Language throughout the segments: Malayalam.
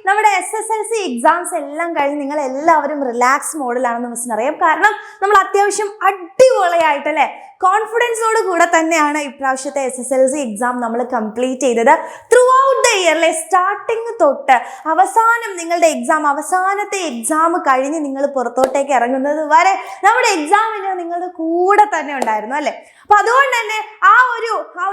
നമ്മുടെ SSLC എക്സാംസ് എല്ലാം കഴിഞ്ഞ് നിങ്ങൾ എല്ലാവരും റിലാക്സ് മോഡിലാണെന്ന് മിസ്സിന് അറിയാം. കാരണം നമ്മൾ അത്യാവശ്യം അടിപൊളിയായിട്ട് അല്ലേ കോൺഫിഡൻസോട് കൂടെ തന്നെയാണ് ഇപ്രാവശ്യത്തെ SSLC എക്സാം നമ്മൾ കംപ്ലീറ്റ് ചെയ്തത്. ത്രൂ ഔട്ട് ദ ഇയറിലെ സ്റ്റാർട്ടിങ് തൊട്ട് അവസാനം നിങ്ങളുടെ അവസാനത്തെ എക്സാം കഴിഞ്ഞ് നിങ്ങൾ പുറത്തോട്ടേക്ക് ഇറങ്ങുന്നത് വരെ നമ്മുടെ എക്സാമിന് നിങ്ങളുടെ കൂടെ തന്നെ ഉണ്ടായിരുന്നു അല്ലേ. അപ്പൊ അതുകൊണ്ട് തന്നെ ആ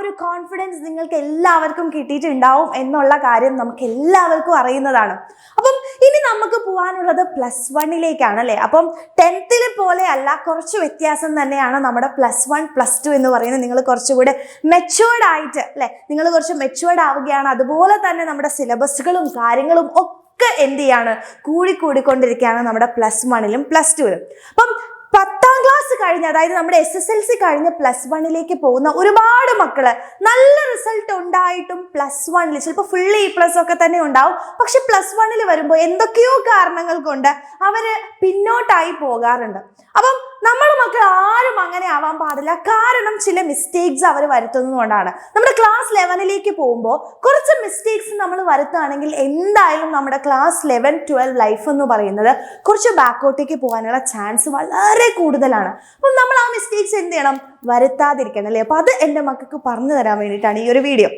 ഒരു കോൺഫിഡൻസ് നിങ്ങൾക്ക് എല്ലാവർക്കും കിട്ടിയിട്ടുണ്ടാവും എന്നുള്ള കാര്യം നമുക്ക് എല്ലാവർക്കും അറിയുന്നതാണ്. അപ്പം ഇനി നമുക്ക് പോകാനുള്ളത് +1 അല്ലേ. അപ്പം 10th പോലെ അല്ല, കുറച്ച് വ്യത്യാസം തന്നെയാണ് നമ്മുടെ +1 +2 എന്ന് പറയുന്നത്. നിങ്ങൾ കുറച്ചുകൂടെ മെച്ചുവേർഡ് ആയിട്ട് അല്ലെ, നിങ്ങൾ കുറച്ച് മെച്ചുവേർഡ് ആവുകയാണ്. അതുപോലെ തന്നെ നമ്മുടെ സിലബസുകളും കാര്യങ്ങളും ഒക്കെ എന്ത് ചെയ്യാണ്, കൂടിക്കൊണ്ടിരിക്കുകയാണ് നമ്മുടെ +1ലും +2ലും. അപ്പം 10th ക്ലാസ് കഴിഞ്ഞ്, അതായത് നമ്മുടെ SSLC കഴിഞ്ഞ് +1 പോകുന്ന ഒരുപാട് മക്കള് നല്ല റിസൾട്ട് ഉണ്ടായിട്ടും +1 ചിലപ്പോൾ ഫുൾ A+ ഒക്കെ തന്നെ ഉണ്ടാവും. പക്ഷെ +1 വരുമ്പോൾ എന്തൊക്കെയോ കാരണങ്ങൾ കൊണ്ട് അവര് പിന്നോട്ടായി പോകാറുണ്ട്. അപ്പം നമ്മുടെ മക്കൾ ആരും അങ്ങനെ ആവാൻ പാടില്ല. കാരണം ചില മിസ്റ്റേക്സ് അവർ വരുത്തുന്നതുകൊണ്ടാണ്. നമ്മുടെ ക്ലാസ് 11 പോകുമ്പോൾ കുറച്ച് മിസ്റ്റേക്സ് നമ്മൾ വരുത്തുകയാണെങ്കിൽ എന്തായാലും നമ്മുടെ ക്ലാസ് 11, 12 ലൈഫ് എന്ന് പറയുന്നത് കുറച്ച് ബാക്കോട്ടേക്ക് പോകാനുള്ള ചാൻസ് വളരെ കൂടുതലാണ്. അപ്പം നമ്മൾ ആ മിസ്റ്റേക്സ് എന്ത് ചെയ്യണം, വരുത്താതിരിക്കണം അല്ലേ. അപ്പൊ അത് എൻ്റെ മക്കൾക്ക് പറഞ്ഞു തരാൻ വേണ്ടിയിട്ടാണ് ഈ ഒരു വീഡിയോ.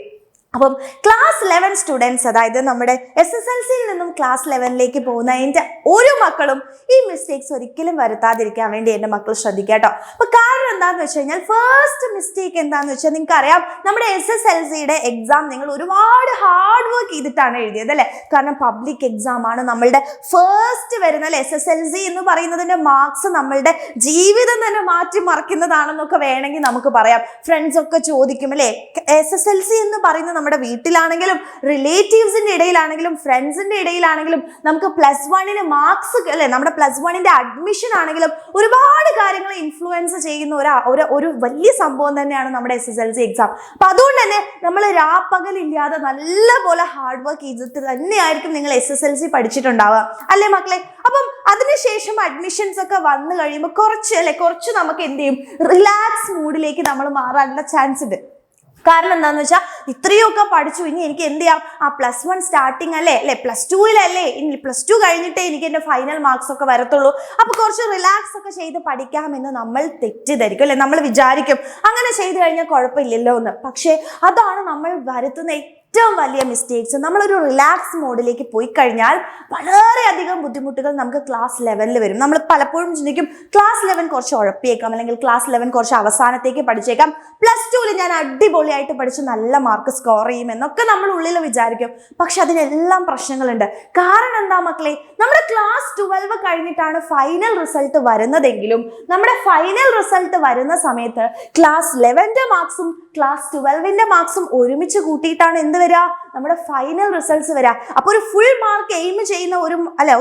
അപ്പം ക്ലാസ് 11 സ്റ്റുഡൻസ്, അതായത് നമ്മുടെ SSLCയിൽ നിന്നും ക്ലാസ് 11 പോകുന്ന എൻ്റെ ഒരു മക്കളും ഈ മിസ്റ്റേക്സ് ഒരിക്കലും വരുത്താതിരിക്കാൻ വേണ്ടി എൻ്റെ മക്കൾ ശ്രദ്ധിക്കുക കേട്ടോ. അപ്പൊ കാരണം എന്താണെന്ന് വെച്ച് കഴിഞ്ഞാൽ ഫസ്റ്റ് മിസ്റ്റേക്ക് എന്താണെന്ന് വെച്ചാൽ നിങ്ങൾക്ക് അറിയാം, നമ്മുടെ SSLCയുടെ എക്സാം നിങ്ങൾ ഒരുപാട് ഹാർഡ് വർക്ക് ചെയ്തിട്ടാണ് എഴുതിയത് അല്ലേ. കാരണം പബ്ലിക് എക്സാം ആണ്, നമ്മളുടെ ഫസ്റ്റ് വരുന്ന അല്ലെ. SSLC എന്ന് പറയുന്നതിന്റെ മാർക്സ് നമ്മളുടെ ജീവിതം തന്നെ മാറ്റിമറിക്കുന്നതാണെന്നൊക്കെ വേണമെങ്കിൽ നമുക്ക് പറയാം. ഫ്രണ്ട്സ് ഒക്കെ ചോദിക്കും അല്ലെ, SSLC എന്ന് പറയുന്ന നമ്മുടെ വീട്ടിലാണെങ്കിലും റിലേറ്റീവ്സിന്റെ ഇടയിലാണെങ്കിലും ഫ്രണ്ട്സിന്റെ ഇടയിലാണെങ്കിലും നമുക്ക് +1 മാർക്സ് അല്ലെ, നമ്മുടെ +1 അഡ്മിഷൻ ആണെങ്കിലും ഒരുപാട് കാര്യങ്ങൾ ഇൻഫ്ലുവൻസ് ചെയ്യുന്ന ഒരു വലിയ സംഭവം തന്നെയാണ് നമ്മുടെ SSLC എക്സാം. അപ്പൊ അതുകൊണ്ട് തന്നെ നമ്മൾ രാപ്പകലില്ലാതെ നല്ലപോലെ ഹാർഡ് വർക്ക് ചെയ്തിട്ട് തന്നെയായിരിക്കും നിങ്ങൾ SSLC പഠിച്ചിട്ടുണ്ടാവുക അല്ലേ മക്കളെ. അപ്പം അതിനുശേഷം അഡ്മിഷൻസ് ഒക്കെ വന്നു കഴിയുമ്പോൾ കുറച്ച് നമുക്ക് എന്ത് ചെയ്യും, റിലാക്സ് മൂഡിലേക്ക് നമ്മൾ മാറാനുള്ള ചാൻസ് ഉണ്ട്. കാരണം എന്താണെന്ന് വെച്ചാൽ ഇത്രയൊക്കെ പഠിച്ചു, ഇനി എനിക്ക് എന്ത് ചെയ്യാം, ആ +1 സ്റ്റാർട്ടിങ് അല്ലേ +2 ഇനി +2 കഴിഞ്ഞിട്ടേ എനിക്ക് എൻ്റെ ഫൈനൽ മാർക്സ് ഒക്കെ വരത്തുള്ളൂ. അപ്പൊ കുറച്ച് റിലാക്സ് ഒക്കെ ചെയ്ത് പഠിക്കാമെന്ന് നമ്മൾ തെറ്റിദ്ധരിക്കും അല്ലെ. നമ്മൾ വിചാരിക്കും അങ്ങനെ ചെയ്ത് കഴിഞ്ഞാൽ കുഴപ്പമില്ലല്ലോ എന്ന്. പക്ഷെ അതാണ് നമ്മൾ വരുത്തുന്ന ഏറ്റവും വലിയ മിസ്റ്റേക്സ്. നമ്മളൊരു റിലാക്സ് മോഡിലേക്ക് പോയി കഴിഞ്ഞാൽ വളരെയധികം ബുദ്ധിമുട്ടുകൾ നമുക്ക് ക്ലാസ് 11 വരും. നമ്മൾ പലപ്പോഴും ചിന്തിക്കും ക്ലാസ് 11 കുറച്ച് ഉഴപ്പിയേക്കാം, അല്ലെങ്കിൽ ക്ലാസ് 11 കുറച്ച് അവസാനത്തേക്ക് പഠിച്ചേക്കാം, +2 ഞാൻ അടിപൊളിയായിട്ട് പഠിച്ച് നല്ല മാർക്ക് സ്കോർ ചെയ്യും എന്നൊക്കെ നമ്മൾ ഉള്ളിൽ വിചാരിക്കും. പക്ഷെ അതിനെല്ലാം പ്രശ്നങ്ങളുണ്ട്. കാരണം എന്താ മക്കളെ, നമ്മുടെ ക്ലാസ് 12 കഴിഞ്ഞിട്ടാണ് ഫൈനൽ റിസൾട്ട് വരുന്നതെങ്കിലും നമ്മുടെ ഫൈനൽ റിസൾട്ട് വരുന്ന സമയത്ത് ക്ലാസ് 11 മാർക്സും ക്ലാസ് 12 മാർക്സും ഒരുമിച്ച് കൂട്ടിയിട്ടാണ് എന്ത് വരിക, നമ്മുടെ ഫൈനൽ റിസൾട്ട്സ് വരിക. അപ്പൊ ഒരു ഫുൾ മാർക്ക് എയിം ചെയ്യുന്ന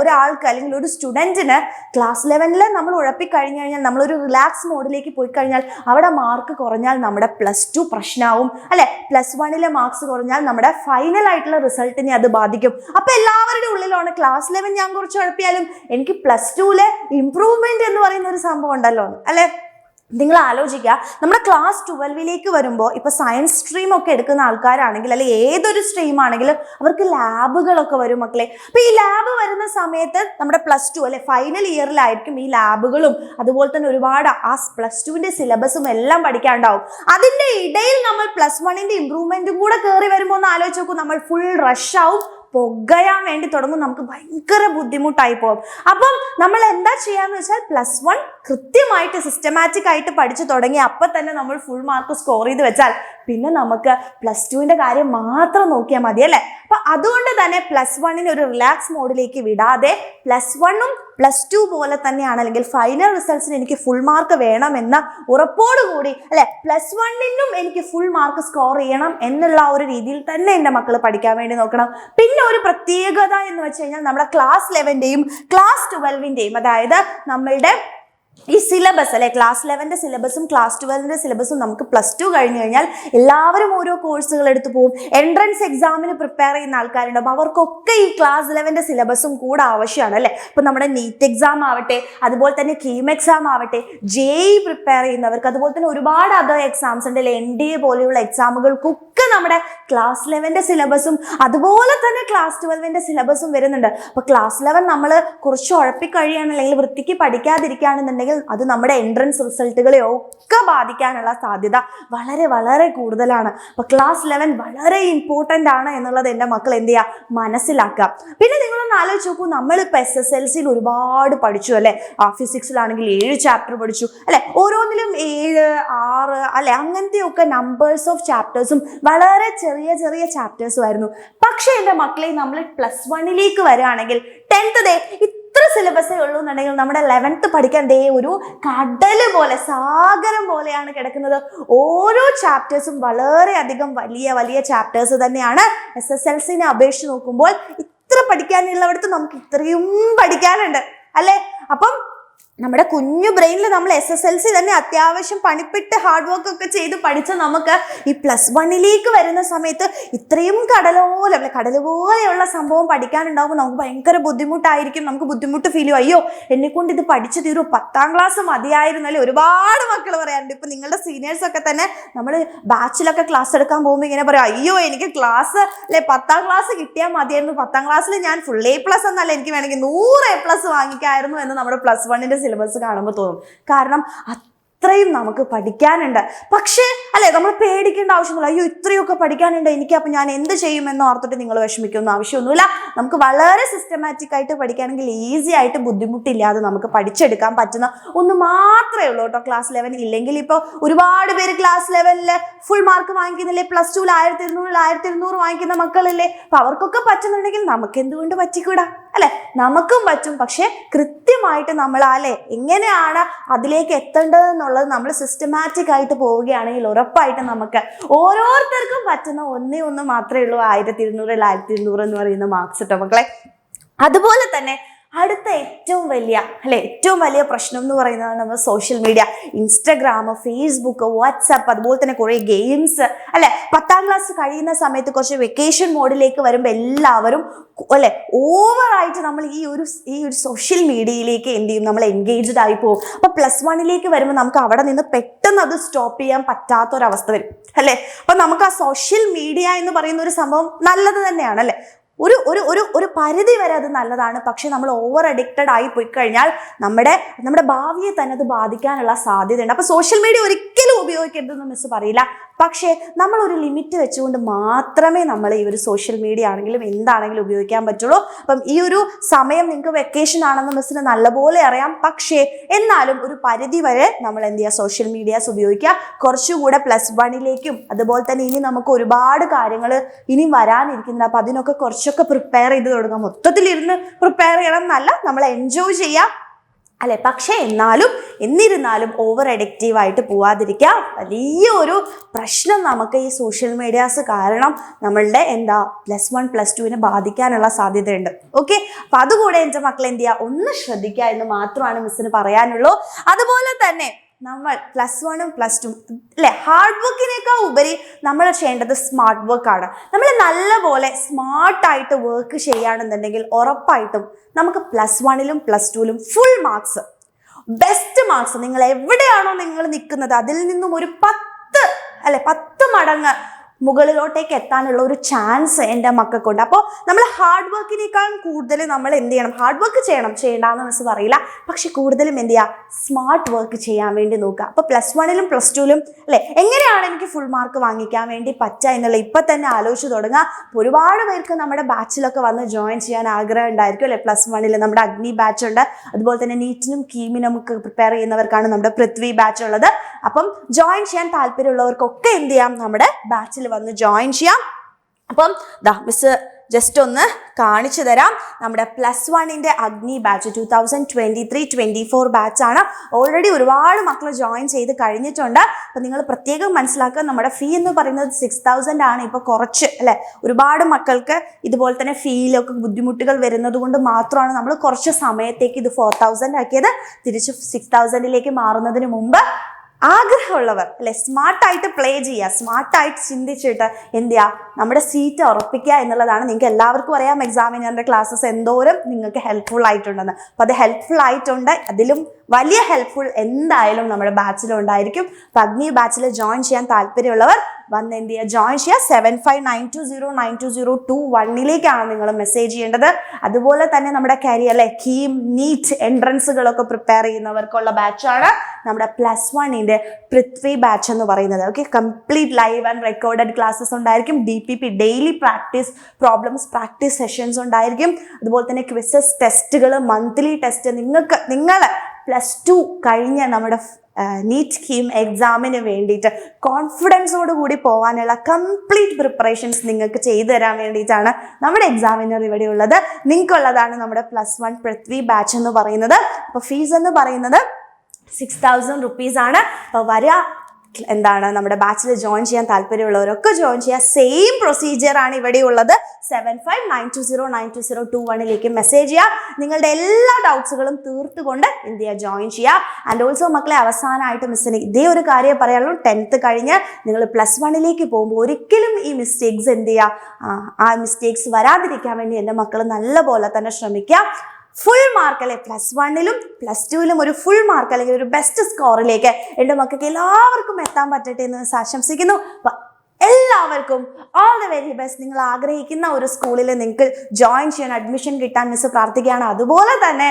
ഒരാൾക്ക് അല്ലെങ്കിൽ ഒരു സ്റ്റുഡന്റിന് ക്ലാസ് 11 നമ്മൾ ഉഴപ്പിക്കഴിഞ്ഞു കഴിഞ്ഞാൽ, നമ്മളൊരു റിലാക്സ് മോഡിലേക്ക് പോയി കഴിഞ്ഞാൽ അവിടെ മാർക്ക് കുറഞ്ഞാൽ നമ്മുടെ +2 പ്രശ്നമാവും അല്ലെ. +1 മാർക്സ് കുറഞ്ഞാൽ നമ്മുടെ ഫൈനൽ ആയിട്ടുള്ള റിസൾട്ടിനെ അത് ബാധിക്കും. അപ്പൊ എല്ലാവരുടെ ഉള്ളിലാണ് ക്ലാസ് 11 ഞാൻ കുറച്ച് ഉഴപ്പിയാലും എനിക്ക് +2 ഇംപ്രൂവ്മെന്റ് എന്ന് പറയുന്ന ഒരു സംഭവം ഉണ്ടല്ലോ അല്ലെ. നിങ്ങൾ ആലോചിക്കുക, നമ്മുടെ ക്ലാസ് 12 വരുമ്പോൾ ഇപ്പൊ സയൻസ് സ്ട്രീം ഒക്കെ എടുക്കുന്ന ആൾക്കാരാണെങ്കിൽ അല്ലെ ഏതൊരു സ്ട്രീം ആണെങ്കിലും അവർക്ക് ലാബുകളൊക്കെ വരും മക്കളെ. അപ്പൊ ഈ ലാബ് വരുന്ന സമയത്ത് നമ്മുടെ +2 അല്ലെ ഫൈനൽ ഇയറിലായിരിക്കും ഈ ലാബുകളും അതുപോലെ തന്നെ ഒരുപാട് ആ +2 സിലബസും എല്ലാം പഠിക്കാനുണ്ടാവും. അതിന്റെ ഇടയിൽ നമ്മൾ +1 ഇംപ്രൂവ്മെന്റും കൂടെ കയറി വരുമ്പോൾ ഒന്ന് ആലോചിച്ച് നോക്കൂ, നമ്മൾ ഫുൾ റഷ് ആവും, പൊകയാൻ വേണ്ടി തുടങ്ങും, നമുക്ക് ഭയങ്കര ബുദ്ധിമുട്ടായി പോകും. അപ്പം നമ്മൾ എന്താ ചെയ്യാന്ന് വെച്ചാൽ +1 കൃത്യമായിട്ട് സിസ്റ്റമാറ്റിക് ആയിട്ട് പഠിച്ചു തുടങ്ങി അപ്പം തന്നെ നമ്മൾ ഫുൾ മാർക്ക് സ്കോർ ചെയ്ത് വെച്ചാൽ പിന്നെ നമുക്ക് +2 കാര്യം മാത്രം നോക്കിയാൽ മതി അല്ലേ. അപ്പൊ അതുകൊണ്ട് തന്നെ +1 ഒരു റിലാക്സ് മോഡിലേക്ക് വിടാതെ +1ഉം +2 പോലെ തന്നെയാണ്, അല്ലെങ്കിൽ ഫൈനൽ റിസൾട്ട്സിന് എനിക്ക് ഫുൾ മാർക്ക് വേണം എന്ന ഉറപ്പോടുകൂടി അല്ലെ +1നും എനിക്ക് ഫുൾ മാർക്ക് സ്കോർ ചെയ്യണം എന്നുള്ള ഒരു രീതിയിൽ തന്നെ എൻ്റെ മക്കൾ പഠിക്കാൻ വേണ്ടി നോക്കണം. പിന്നെ ഒരു പ്രത്യേകത എന്ന് വെച്ച് കഴിഞ്ഞാൽ നമ്മുടെ ക്ലാസ് 11 ക്ലാസ് 12 അതായത് നമ്മളുടെ ഈ സിലബസ് അല്ലെ ക്ലാസ് 11 സിലബസും ക്ലാസ് 12 സിലബസും നമുക്ക് +2 കഴിഞ്ഞു കഴിഞ്ഞാൽ എല്ലാവരും ഓരോ കോഴ്സുകൾ എടുത്തു പോകും. എൻട്രൻസ് എക്സാമിന് പ്രിപ്പയർ ചെയ്യുന്ന ആൾക്കാരുണ്ടാവും. അവർക്കൊക്കെ ഈ ക്ലാസ് 11 സിലബസും കൂടെ ആവശ്യമാണ് അല്ലെ. ഇപ്പൊ നമ്മുടെ നീറ്റ് എക്സാം ആവട്ടെ, അതുപോലെ തന്നെ കീം എക്സാം ആവട്ടെ, JEE പ്രിപ്പയർ ചെയ്യുന്നവർക്ക്, അതുപോലെ തന്നെ ഒരുപാട് അതർ എക്സാംസ് ഉണ്ട് അല്ലെ, NDA പോലെയുള്ള എക്സാമുകൾക്കൊക്കെ നമ്മുടെ ക്ലാസ് 11 സിലബസും അതുപോലെ തന്നെ ക്ലാസ് 12 സിലബസും വരുന്നുണ്ട്. അപ്പൊ ക്ലാസ് 11 നമ്മൾ കുറച്ച് ഉഴപ്പിക്കഴിയാണ് അല്ലെങ്കിൽ വൃത്തിക്ക് പഠിക്കാതിരിക്കുകയാണെന്നുണ്ടെങ്കിൽ അത് നമ്മുടെ എൻട്രൻസ് റിസൾട്ടുകളെ ഒക്കെ ബാധിക്കാനുള്ള സാധ്യത വളരെ വളരെ കൂടുതലാണ്. അപ്പൊ ക്ലാസ് 11 വളരെ ഇമ്പോർട്ടൻ്റ് ആണ് എന്നുള്ളത് എൻ്റെ മക്കൾ എന്ത് ചെയ്യുക, മനസ്സിലാക്കുക. പിന്നെ നിങ്ങളൊന്ന് ആലോചിച്ച് നോക്കൂ, നമ്മളിപ്പോൾ SSLCയിൽ ഒരുപാട് പഠിച്ചു അല്ലെ. ഫിസിക്സിലാണെങ്കിൽ 7 ചാപ്റ്റർ പഠിച്ചു അല്ലെ, ഓരോന്നിലും 7, 6 അല്ലെ, അങ്ങനത്തെയൊക്കെ നമ്പേഴ്സ് ഓഫ് ചാപ്റ്റേഴ്സും വളരെ ചെറിയ ചെറിയ ചാപ്റ്റേഴ്സും ആയിരുന്നു. പക്ഷെ എൻ്റെ മക്കളെ നമ്മൾ +1ലേക്ക് വരികയാണെങ്കിൽ 10th ഇത്ര സിലബസേ ഉള്ളൂ എന്നുണ്ടെങ്കിൽ നമ്മുടെ 11th പഠിക്കാൻ ഒരു കടല് പോലെ, സാഗരം പോലെയാണ് കിടക്കുന്നത്. ഓരോ ചാപ്റ്റേഴ്സും വളരെയധികം വലിയ വലിയ ചാപ്റ്റേഴ്സ് തന്നെയാണ്. SSLCനെ അപേക്ഷിച്ച് നോക്കുമ്പോൾ ഇത്ര പഠിക്കാനുള്ളവിടത്ത് നമുക്ക് ഇത്രയും പഠിക്കാനുണ്ട് അല്ലെ. അപ്പം നമ്മുടെ കുഞ്ഞു ബ്രെയിനിൽ നമ്മൾ SSLC തന്നെ അത്യാവശ്യം പണിപ്പെട്ട് ഹാർഡ് വർക്ക് ഒക്കെ ചെയ്ത് പഠിച്ച നമുക്ക് ഈ +1ലേക്ക് വരുന്ന സമയത്ത് ഇത്രയും കടലുപോലെയുള്ള സംഭവം പഠിക്കാനുണ്ടാകുമ്പോൾ നമുക്ക് ഭയങ്കര ബുദ്ധിമുട്ടായിരിക്കും. നമുക്ക് ബുദ്ധിമുട്ട് ഫീൽ ചെയ്യും, അയ്യോ എന്നെ കൊണ്ട് ഇത് പഠിച്ചു തീരൂ, 10ാം ക്ലാസ് മതിയായിരുന്നു അല്ലെ. ഒരുപാട് മക്കൾ പറയാറുണ്ട്. ഇപ്പൊ നിങ്ങളുടെ സീനിയേഴ്സ് ഒക്കെ തന്നെ നമ്മൾ ബാച്ചിലൊക്കെ ക്ലാസ് എടുക്കാൻ പോകുമ്പോൾ ഇങ്ങനെ പറയാം, അയ്യോ എനിക്ക് ക്ലാസ് അല്ലെ 10ാം ക്ലാസ് കിട്ടിയാൽ മതിയായിരുന്നു, 10ാം ക്ലാസ്സിൽ ഞാൻ ഫുൾ A+ എന്നല്ല, എനിക്ക് വേണമെങ്കിൽ 100 A+ വാങ്ങിക്കായിരുന്നു എന്ന് നമ്മുടെ +1ന്റെ സിലബസ് കാണുമ്പോൾ തോന്നും. കാരണം അത്രയും നമുക്ക് പഠിക്കാനുണ്ട്. പക്ഷേ അല്ലെ നമ്മൾ പേടിക്കേണ്ട ആവശ്യമൊന്നുമില്ല, അയ്യോ ഇത്രയൊക്കെ പഠിക്കാനുണ്ട് എനിക്ക്, അപ്പം ഞാൻ എന്ത് ചെയ്യുമെന്ന് ഓർത്തിട്ട് നിങ്ങൾ വിഷമിക്കൊന്നും ആവശ്യമൊന്നുമില്ല. നമുക്ക് വളരെ സിസ്റ്റമാറ്റിക് ആയിട്ട് പഠിക്കുകയാണെങ്കിൽ ഈസി ആയിട്ട് ബുദ്ധിമുട്ടില്ലാതെ നമുക്ക് പഠിച്ചെടുക്കാൻ പറ്റുന്ന ഒന്ന് മാത്രമേ ഉള്ളൂ കേട്ടോ ക്ലാസ് 11. ഇല്ലെങ്കിൽ ഇപ്പോൾ ഒരുപാട് പേര് ക്ലാസ് 11 ഫുൾ മാർക്ക് വാങ്ങിക്കുന്നില്ലേ, +2 1200 വാങ്ങിക്കുന്ന മക്കളില്ലേ. അപ്പൊ അവർക്കൊക്കെ പറ്റുന്നുണ്ടെങ്കിൽ നമുക്ക് എന്തുകൊണ്ട് പറ്റിക്കൂടാ അല്ലെ. നമുക്കും പറ്റും. പക്ഷെ കൃത്യമായിട്ട് നമ്മൾ എങ്ങനെയാണ് അതിലേക്ക് എത്തേണ്ടതെന്നുള്ളത് നമ്മൾ സിസ്റ്റമാറ്റിക് ആയിട്ട് പോവുകയാണെങ്കിൽ ഉറപ്പായിട്ട് നമുക്ക് ഓരോരുത്തർക്കും പറ്റുന്ന ഒന്ന് മാത്രമേ ഉള്ളൂ 1200 1200 എന്ന് പറയുന്ന മാർക്സ് കേട്ടോ മക്കളെ. അതുപോലെ തന്നെ അടുത്ത ഏറ്റവും വലിയ പ്രശ്നം എന്ന് പറയുന്നതാണ് നമ്മൾ social media. Instagram, Facebook, WhatsApp, അതുപോലെ തന്നെ കുറേ ഗെയിംസ് അല്ലെ. 10ാം ക്ലാസ് കഴിയുന്ന സമയത്ത് കുറച്ച് വെക്കേഷൻ മോഡിലേക്ക് വരുമ്പോൾ എല്ലാവരും അല്ലെ ഓവറായിട്ട് നമ്മൾ ഈ ഒരു സോഷ്യൽ മീഡിയയിലേക്ക് എന്ത് ചെയ്യും, നമ്മൾ എൻഗേജ്ഡ് ആയി പോകും. അപ്പൊ +1ലേക്ക് വരുമ്പോൾ നമുക്ക് അവിടെ നിന്ന് പെട്ടെന്ന് അത് സ്റ്റോപ്പ് ചെയ്യാൻ പറ്റാത്തൊരവസ്ഥ വരും അല്ലെ. അപ്പൊ നമുക്ക് ആ സോഷ്യൽ മീഡിയ എന്ന് പറയുന്ന ഒരു സംഭവം നല്ലത് തന്നെയാണ് അല്ലെ. ഒരു പരിധി വരെ അത് നല്ലതാണ്. പക്ഷെ നമ്മൾ ഓവർ അഡിക്റ്റഡ് ആയി പോയി കഴിഞ്ഞാൽ നമ്മുടെ ഭാവിയെ തന്നെ അത് ബാധിക്കാനുള്ള സാധ്യതയുണ്ട്. അപ്പൊ സോഷ്യൽ മീഡിയ ഒരിക്കലും ഉപയോഗിക്കരുതെന്ന് മിസ് പറയില്ല. പക്ഷേ നമ്മൾ ഒരു ലിമിറ്റ് വെച്ചുകൊണ്ട് മാത്രമേ നമ്മൾ ഈ ഒരു സോഷ്യൽ മീഡിയ ആണെങ്കിലും എന്താണെങ്കിലും ഉപയോഗിക്കാൻ പറ്റുള്ളൂ. അപ്പം ഈ ഒരു സമയം നിങ്ങൾക്ക് വെക്കേഷൻ ആണെന്ന് മിസ്സിന് നല്ലപോലെ അറിയാം. പക്ഷേ എന്നാലും ഒരു പരിധി വരെ നമ്മൾ എന്ത് ചെയ്യുക, സോഷ്യൽ മീഡിയാസ് ഉപയോഗിക്കുക. കുറച്ചുകൂടെ +1ലേക്കും അതുപോലെ തന്നെ ഇനി നമുക്ക് ഒരുപാട് കാര്യങ്ങൾ ഇനി വരാനിരിക്കുന്നുണ്ട്. അപ്പം അതിനൊക്കെ കുറച്ചൊക്കെ പ്രിപ്പയർ ചെയ്ത് തുടങ്ങാം. മൊത്തത്തിലിരുന്ന് പ്രിപ്പയർ ചെയ്യണം എന്നല്ല, നമ്മൾ എൻജോയ് ചെയ്യാം അല്ലെ. പക്ഷെ എന്നിരുന്നാലും ഓവർ അഡിക്റ്റീവ് ആയിട്ട് പോവാതിരിക്കുക. വലിയൊരു പ്രശ്നം നമുക്ക് ഈ സോഷ്യൽ മീഡിയാസ് കാരണം നമ്മളുടെ +1 +2നെ ബാധിക്കാനുള്ള സാധ്യതയുണ്ട്. ഓക്കെ, അപ്പൊ അതുകൂടെ എൻ്റെ മക്കൾ എന്ത് ചെയ്യുക, ഒന്ന് ശ്രദ്ധിക്കുക എന്ന് മാത്രമാണ് മിസ്സിന് പറയാനുള്ളൂ. അതുപോലെ തന്നെ നമ്മൾ +1ഉം +2 അല്ലെ ഹാർഡ് വർക്കിനേക്കാൾ ഉപരി നമ്മൾ ചെയ്യേണ്ടത് സ്മാർട്ട് വർക്കാണ്. നമ്മൾ നല്ലപോലെ സ്മാർട്ടായിട്ട് വർക്ക് ചെയ്യുകയാണെന്നുണ്ടെങ്കിൽ ഉറപ്പായിട്ടും നമുക്ക് +1ലും +2ലും ഫുൾ മാർക്സ്, ബെസ്റ്റ് മാർക്സ്, നിങ്ങൾ എവിടെയാണോ നിങ്ങൾ നിൽക്കുന്നത് അതിൽ നിന്നും ഒരു 10 മടങ്ങ് മുകളിലോട്ടേക്ക് എത്താനുള്ള ഒരു ചാൻസ് എൻ്റെ മക്കൾക്കുണ്ട്. അപ്പോൾ നമ്മൾ ഹാർഡ് വർക്കിനേക്കാൾ കൂടുതൽ നമ്മൾ എന്ത് ചെയ്യണം, ഹാർഡ് വർക്ക് ചെയ്യണ്ടെന്ന് മിസ് പറയില്ല, പക്ഷെ കൂടുതലും എന്ത് ചെയ്യുക, സ്മാർട്ട് വർക്ക് ചെയ്യാൻ വേണ്ടി നോക്കുക. അപ്പോൾ +1ലും +2ലും അല്ലെ എങ്ങനെയാണ് എനിക്ക് ഫുൾ മാർക്ക് വാങ്ങിക്കാൻ വേണ്ടി പറ്റുക എന്നുള്ള ഇപ്പം തന്നെ ആലോചിച്ച് തുടങ്ങുക. ഒരുപാട് പേർക്ക് നമ്മുടെ ബാച്ചിലൊക്കെ വന്ന് ജോയിൻ ചെയ്യാൻ ആഗ്രഹം ഉണ്ടായിരിക്കും അല്ലെ. +1ൽ നമ്മുടെ അഗ്നി ബാച്ച് ഉണ്ട്, അതുപോലെ തന്നെ നീറ്റിനും കീമിനും ഒക്കെ പ്രിപ്പയർ ചെയ്യുന്നവർക്കാണ് നമ്മുടെ പൃഥ്വി ബാച്ച് ഉള്ളത്. അപ്പം ജോയിൻ ചെയ്യാൻ താല്പര്യമുള്ളവർക്കൊക്കെ എന്ത് ചെയ്യാം, നമ്മുടെ ബാച്ചിൽ വന്ന് ജോയിൻ ചെയ്യാം. അപ്പം മിസ് ജസ്റ്റ് ഒന്ന് കാണിച്ചു തരാം. നമ്മുടെ +1 അഗ്നി ബാച്ച് 2023-24 ബാച്ചാണ്. ഓൾറെഡി ഒരുപാട് മക്കൾ ജോയിൻ ചെയ്ത് കഴിഞ്ഞിട്ടുണ്ട്. അപ്പം നിങ്ങൾ പ്രത്യേകം മനസ്സിലാക്കുക, നമ്മുടെ ഫീ എന്ന് പറയുന്നത് 6000 ആണ്. ഇപ്പോൾ കുറച്ച് അല്ലേ, ഒരുപാട് മക്കൾക്ക് ഇതുപോലെ തന്നെ ഫീലൊക്കെ ബുദ്ധിമുട്ടുകൾ വരുന്നത് കൊണ്ട് മാത്രമാണ് നമ്മൾ കുറച്ച് സമയത്തേക്ക് ഇത് 4000 ആക്കിയത്. തിരിച്ച് 6000 മാറുന്നതിന് മുമ്പ് ആഗ്രഹമുള്ളവർ അല്ലെ, സ്മാർട്ടായിട്ട് പ്ലേ ചെയ്യുക, സ്മാർട്ടായിട്ട് ചിന്തിച്ചിട്ട് എന്ത് ചെയ്യുക, നമ്മുടെ സീറ്റ് ഉറപ്പിക്കുക എന്നുള്ളതാണ്. നിങ്ങൾക്ക് എല്ലാവർക്കും അറിയാം എക്സാമിനറിന്റെ ക്ലാസ്സസ് എന്തോരം നിങ്ങൾക്ക് ഹെൽപ്ഫുൾ ആയിട്ടുണ്ടെന്ന്. അപ്പം അത് ഹെൽപ്ഫുൾ ആയിട്ടുണ്ട്. അതിലും വലിയ ഹെൽപ്ഫുൾ എന്തായാലും നമ്മുടെ ബാച്ചിലുണ്ടായിരിക്കും. അപ്പം അഗ്നി ബാച്ചിൽ ജോയിൻ ചെയ്യാൻ താല്പര്യമുള്ളവർ വന്ന് എന്ത് ചെയ്യുക, ജോയിൻ ചെയ്യുക. 7592092021 നിങ്ങൾ മെസ്സേജ് ചെയ്യേണ്ടത്. അതുപോലെ തന്നെ നമ്മുടെ കരിയർ അല്ലെ, കീം, നീറ്റ് എൻട്രൻസുകളൊക്കെ പ്രിപ്പയർ ചെയ്യുന്നവർക്കുള്ള ബാച്ചാണ് നമ്മുടെ +1 പൃഥ്വി ബാച്ച് എന്ന് പറയുന്നത്. Okay, complete live and recorded classes ഉണ്ടായിരിക്കും. DPP daily practice problems practice sessions ഉണ്ടായിരിക്കും. അതുപോലെ തന്നെ ക്വിസസ്, ടെസ്റ്റുകൾ, മന്ത്ലി ടെസ്റ്റ്. നിങ്ങൾ +2 കഴിഞ്ഞ നമ്മുടെ നീറ്റ് കീം എക്സാമിന് വേണ്ടിയിട്ട് കോൺഫിഡൻസോട് കൂടി പോകാനുള്ള കംപ്ലീറ്റ് പ്രിപ്പറേഷൻസ് നിങ്ങൾക്ക് ചെയ്തു തരാൻ വേണ്ടിയിട്ടാണ് നമ്മുടെ എക്സാമിനർ ഇവിടെ ഉള്ളത്. നിങ്ങൾക്കുള്ളതാണ് നമ്മുടെ +1 പൃഥ്വി ബാച്ച് എന്ന് പറയുന്നത്. അപ്പോൾ ഫീസ് എന്ന് പറയുന്നത് 6000 rupees ആണ്. അപ്പോൾ വരിക, എന്താണ് നമ്മുടെ ബാച്ചിൽ ജോയിൻ ചെയ്യാൻ താല്പര്യമുള്ളവരൊക്കെ ജോയിൻ ചെയ്യുക. സെയിം പ്രൊസീജിയർ ആണ് ഇവിടെ ഉള്ളത്. 7592092021 മെസ്സേജ് ചെയ്യുക. നിങ്ങളുടെ എല്ലാ ഡൗട്ട്സുകളും തീർത്തുകൊണ്ട് എന്ത് ചെയ്യുക, ജോയിൻ ചെയ്യുക. ആൻഡ് ഓൾസോ മക്കളെ, അവസാനമായിട്ട് മിസ്സിന് ഇതേ ഒരു കാര്യം പറയാനുള്ളൂ. 10th കഴിഞ്ഞ് നിങ്ങൾ +1 പോകുമ്പോൾ ഒരിക്കലും ഈ മിസ്റ്റേക്സ് എന്ത് ചെയ്യുക, ആ മിസ്റ്റേക്സ് വരാതിരിക്കാൻ വേണ്ടി എൻ്റെ മക്കൾ നല്ല പോലെ തന്നെ ശ്രമിക്കുക. ഫുൾ മാർക്ക് അല്ലെ, +1 +2 ഒരു ഫുൾ മാർക്ക് അല്ലെങ്കിൽ ഒരു ബെസ്റ്റ് സ്കോറിലേക്ക് എൻ്റെ മക്കൾക്ക് എല്ലാവർക്കും എത്താൻ പറ്റട്ടെ എന്ന് ആശംസിക്കുന്നു. എല്ലാവർക്കും ഓൾ ദ വെരി ബെസ്റ്റ്. നിങ്ങൾ ആഗ്രഹിക്കുന്ന ഒരു സ്കൂളിൽ നിങ്ങൾക്ക് ജോയിൻ ചെയ്യാൻ, അഡ്മിഷൻ കിട്ടാൻ മിസ് പ്രാർത്ഥിക്കുകയാണ്. അതുപോലെ തന്നെ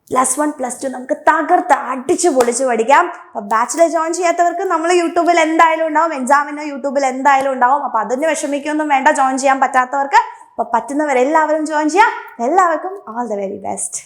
+1 +2 നമുക്ക് തകർത്ത് അടിച്ചു പൊളിച്ച് പഠിക്കാം. അപ്പം ബാച്ചിലർ ജോയിൻ ചെയ്യാത്തവർക്ക് നമ്മൾ യൂട്യൂബിൽ എന്തായാലും ഉണ്ടാവും, എക്സാമിന് യൂട്യൂബിൽ എന്തായാലും ഉണ്ടാവും. അപ്പം അതിന് വിഷമിക്കൊന്നും വേണ്ട. ജോയിൻ ചെയ്യാൻ പറ്റാത്തവർക്ക്, അപ്പം പറ്റുന്നവരെല്ലാവരും ജോയിൻ ചെയ്യാം. എല്ലാവർക്കും ഓൾ ദ വെരി ബെസ്റ്റ്.